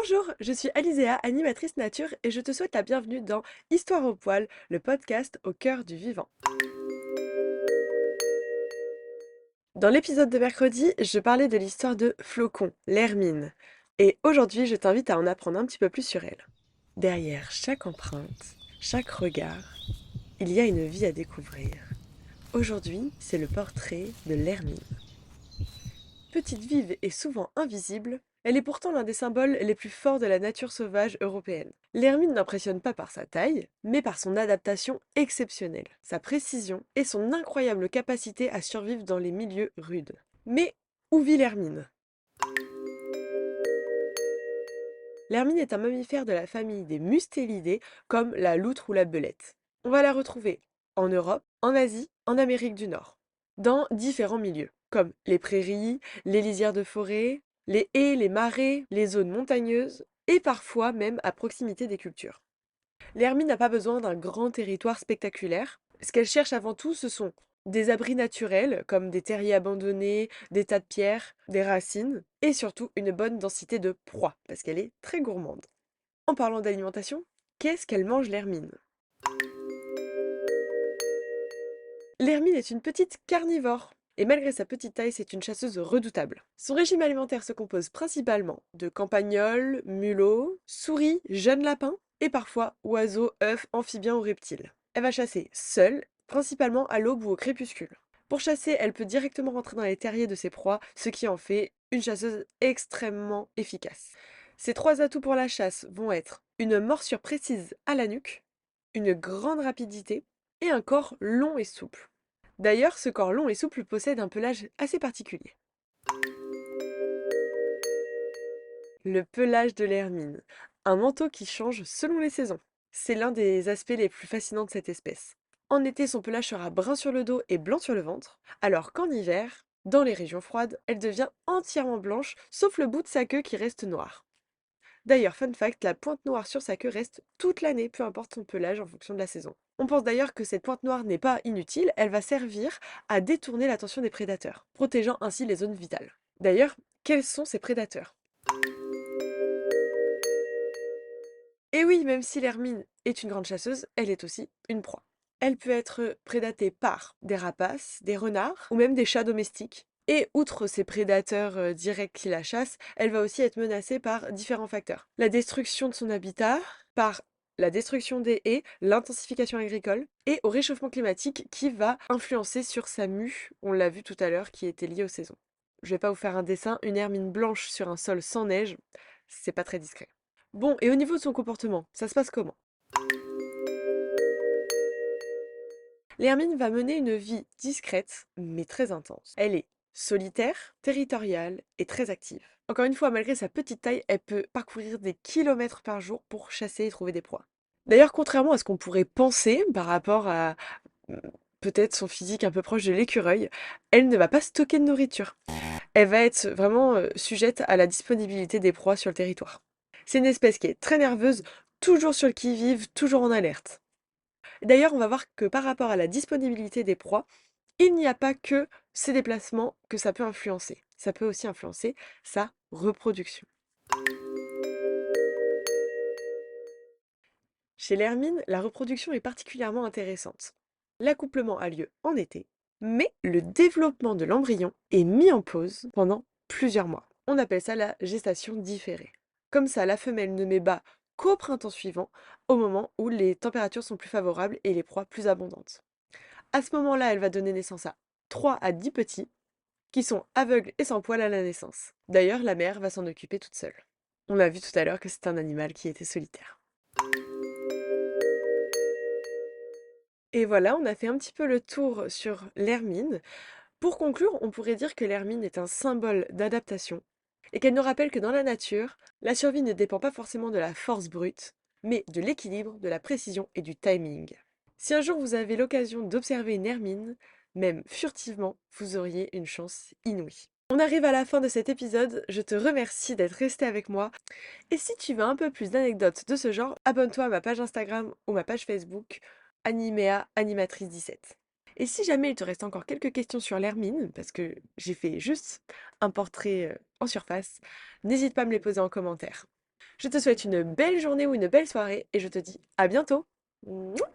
Bonjour, je suis Alizéa, animatrice nature, et je te souhaite la bienvenue dans Histoire au poil, le podcast au cœur du vivant. Dans l'épisode de mercredi, je parlais de l'histoire de Flocon, l'hermine. Et aujourd'hui, je t'invite à en apprendre un petit peu plus sur elle. Derrière chaque empreinte, chaque regard, il y a une vie à découvrir. Aujourd'hui, c'est le portrait de l'hermine. Petite vive et souvent invisible, elle est pourtant l'un des symboles les plus forts de la nature sauvage européenne. L'hermine n'impressionne pas par sa taille, mais par son adaptation exceptionnelle, sa précision et son incroyable capacité à survivre dans les milieux rudes. Mais où vit l'hermine? L'hermine est un mammifère de la famille des mustélidés, comme la loutre ou la belette. On va la retrouver en Europe, en Asie, en Amérique du Nord, dans différents milieux, comme les prairies, les lisières de forêt, les haies, les marais, les zones montagneuses, et parfois même à proximité des cultures. L'hermine n'a pas besoin d'un grand territoire spectaculaire. Ce qu'elle cherche avant tout, ce sont des abris naturels, comme des terriers abandonnés, des tas de pierres, des racines, et surtout une bonne densité de proies, parce qu'elle est très gourmande. En parlant d'alimentation, qu'est-ce qu'elle mange l'hermine? L'hermine est une petite carnivore. Et malgré sa petite taille, c'est une chasseuse redoutable. Son régime alimentaire se compose principalement de campagnols, mulots, souris, jeunes lapins et parfois oiseaux, œufs, amphibiens ou reptiles. Elle va chasser seule, principalement à l'aube ou au crépuscule. Pour chasser, elle peut directement rentrer dans les terriers de ses proies, ce qui en fait une chasseuse extrêmement efficace. Ses trois atouts pour la chasse vont être une morsure précise à la nuque, une grande rapidité et un corps long et souple. D'ailleurs, ce corps long et souple possède un pelage assez particulier. Le pelage de l'hermine, un manteau qui change selon les saisons. C'est l'un des aspects les plus fascinants de cette espèce. En été, son pelage sera brun sur le dos et blanc sur le ventre, alors qu'en hiver, dans les régions froides, elle devient entièrement blanche, sauf le bout de sa queue qui reste noir. D'ailleurs, fun fact, la pointe noire sur sa queue reste toute l'année, peu importe son pelage en fonction de la saison. On pense d'ailleurs que cette pointe noire n'est pas inutile, elle va servir à détourner l'attention des prédateurs, protégeant ainsi les zones vitales. D'ailleurs, quels sont ces prédateurs? Et oui, même si l'hermine est une grande chasseuse, elle est aussi une proie. Elle peut être prédatée par des rapaces, des renards ou même des chats domestiques. Et outre ces prédateurs directs qui la chassent, elle va aussi être menacée par différents facteurs. La destruction de son habitat, par la destruction des haies, l'intensification agricole et au réchauffement climatique qui va influencer sur sa mue, on l'a vu tout à l'heure, qui était liée aux saisons. Je vais pas vous faire un dessin, une hermine blanche sur un sol sans neige, c'est pas très discret. Bon, et au niveau de son comportement, ça se passe comment? L'hermine va mener une vie discrète, mais très intense. Elle est solitaire, territoriale et très active. Encore une fois, malgré sa petite taille, elle peut parcourir des kilomètres par jour pour chasser et trouver des proies. D'ailleurs, contrairement à ce qu'on pourrait penser par rapport à mm, peut-être son physique un peu proche de l'écureuil, elle ne va pas stocker de nourriture. Elle va être vraiment sujette à la disponibilité des proies sur le territoire. C'est une espèce qui est très nerveuse, toujours sur le qui-vive, toujours en alerte. D'ailleurs, on va voir que par rapport à la disponibilité des proies, il n'y a pas que ces déplacements que ça peut influencer. Ça peut aussi influencer sa reproduction. Chez l'hermine, la reproduction est particulièrement intéressante. L'accouplement a lieu en été, mais le développement de l'embryon est mis en pause pendant plusieurs mois. On appelle ça la gestation différée. Comme ça, la femelle ne met bas qu'au printemps suivant, au moment où les températures sont plus favorables et les proies plus abondantes. À ce moment-là, elle va donner naissance à 3 à 10 petits, qui sont aveugles et sans poils à la naissance. D'ailleurs, la mère va s'en occuper toute seule. On a vu tout à l'heure que c'est un animal qui était solitaire. Et voilà, on a fait un petit peu le tour sur l'hermine. Pour conclure, on pourrait dire que l'hermine est un symbole d'adaptation et qu'elle nous rappelle que dans la nature, la survie ne dépend pas forcément de la force brute, mais de l'équilibre, de la précision et du timing. Si un jour vous avez l'occasion d'observer une hermine, même furtivement, vous auriez une chance inouïe. On arrive à la fin de cet épisode, je te remercie d'être resté avec moi. Et si tu veux un peu plus d'anecdotes de ce genre, abonne-toi à ma page Instagram ou ma page Facebook, Animea Animatrice 17. Et si jamais il te reste encore quelques questions sur l'hermine, parce que j'ai fait juste un portrait en surface, n'hésite pas à me les poser en commentaire. Je te souhaite une belle journée ou une belle soirée et je te dis à bientôt. Mouah.